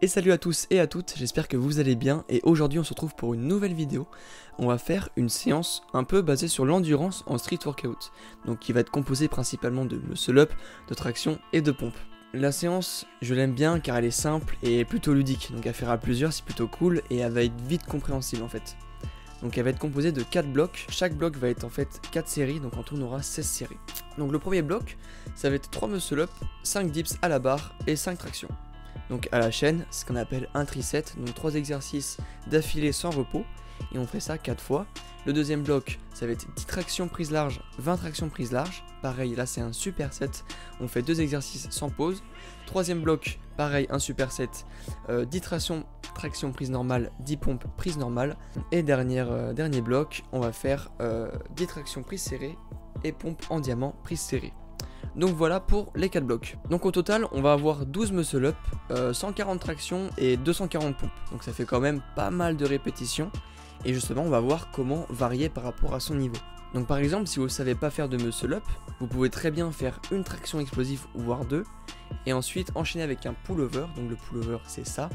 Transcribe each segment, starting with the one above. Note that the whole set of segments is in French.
Et salut à tous et à toutes, j'espère que vous allez bien et aujourd'hui on se retrouve pour une nouvelle vidéo. On va faire une séance un peu basée sur l'endurance en street workout, donc qui va être composée principalement de muscle up, de traction et de pompe. La séance, je l'aime bien car elle est simple et plutôt ludique, donc à faire à plusieurs c'est plutôt cool et elle va être vite compréhensible en fait. Donc elle va être composée de 4 blocs, chaque bloc va être en fait 4 séries, donc en tout on aura 16 séries. Donc le premier bloc, ça va être 3 muscle up, 5 dips à la barre et 5 tractions. Donc à la chaîne, ce qu'on appelle un triset, donc 3 exercices d'affilée sans repos, et on fait ça 4 fois. Le deuxième bloc, ça va être 10 tractions prises larges, 20 tractions prises larges, pareil là c'est un superset, on fait 2 exercices sans pause. Troisième bloc, pareil un superset, 10 tractions prises normales, 10 pompes prises normales. Et dernier bloc, on va faire 10 tractions prises serrées et pompes en diamant prises serrées. Donc voilà pour les 4 blocs. Donc au total on va avoir 12 muscle up, 140 tractions et 240 pompes. Donc ça fait quand même pas mal de répétitions. Et justement on va voir comment varier par rapport à son niveau. Donc par exemple si vous ne savez pas faire de muscle up, vous pouvez très bien faire une traction explosive voire 2. Et ensuite enchaîner avec un pull-over. Donc le pull-over c'est ça.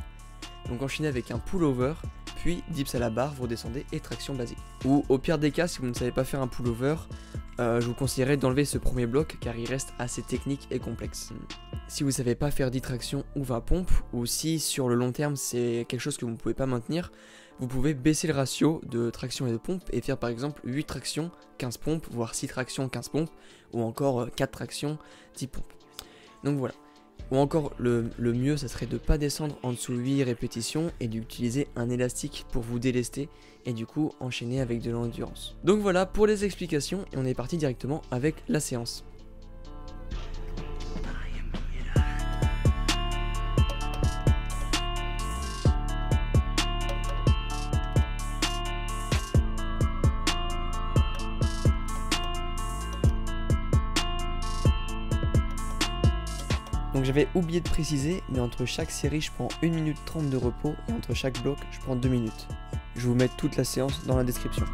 Donc enchaîner avec un pull-over, puis dips à la barre, vous redescendez et traction basique. Ou au pire des cas si vous ne savez pas faire un pull-over, je vous conseillerais d'enlever ce premier bloc car il reste assez technique et complexe. Si vous ne savez pas faire 10 tractions ou 20 pompes, ou si sur le long terme c'est quelque chose que vous ne pouvez pas maintenir, vous pouvez baisser le ratio de traction et de pompe et faire par exemple 8 tractions, 15 pompes, voire 6 tractions, 15 pompes, ou encore 4 tractions, 10 pompes. Donc voilà. Ou encore le mieux ça serait de ne pas descendre en dessous de 8 répétitions et d'utiliser un élastique pour vous délester et du coup enchaîner avec de l'endurance. Donc voilà pour les explications et on est parti directement avec la séance. Donc j'avais oublié de préciser, mais entre chaque série je prends 1 minute 30 de repos et entre chaque bloc je prends 2 minutes. Je vais vous mettre toute la séance dans la description.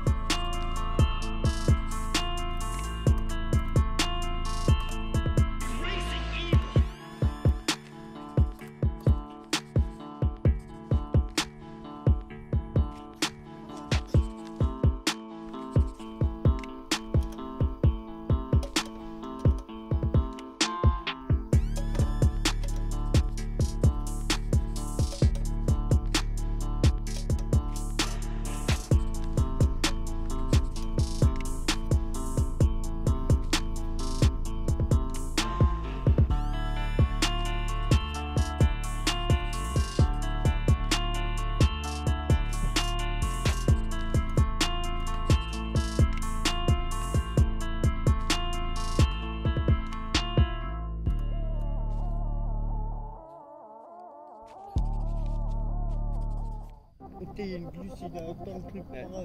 Il y a une glucide à autant de trucs par an.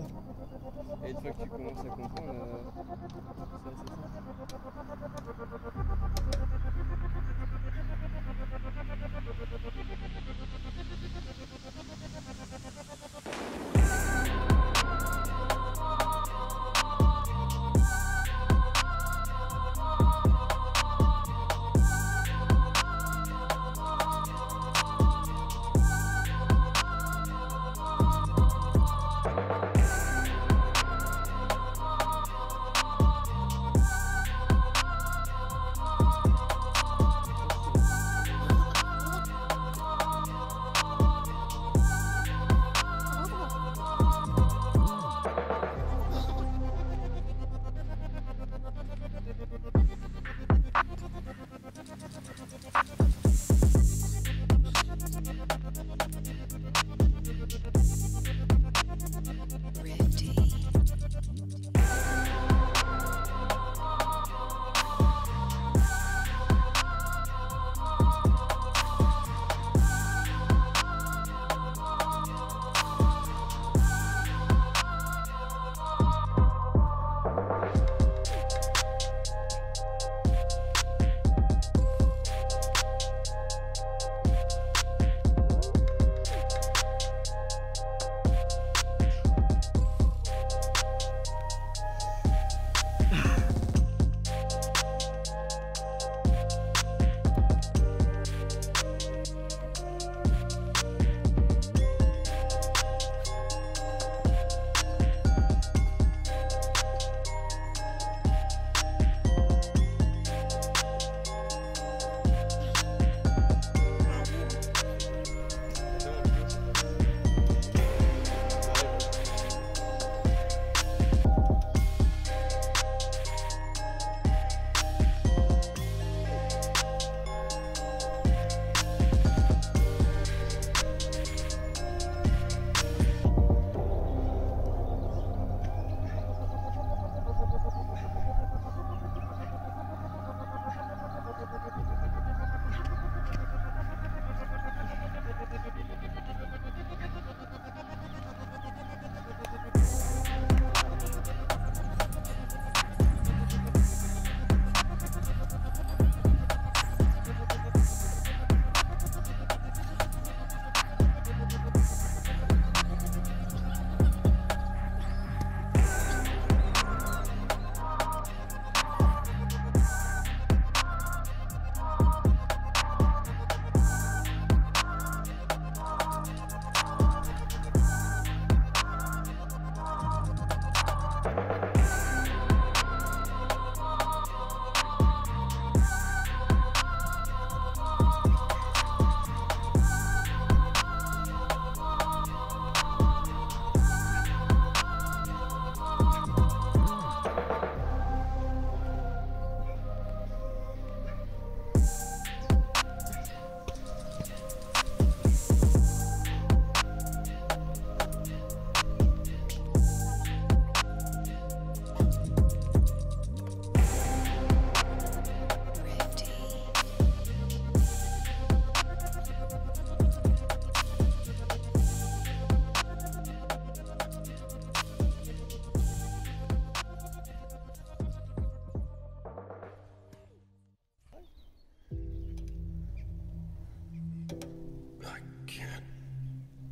Et une fois que tu commences à comprendre,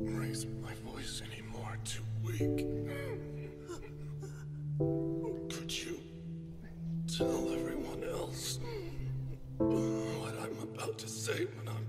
raise my voice anymore. Too weak. Could you tell everyone else what I'm about to say when I'm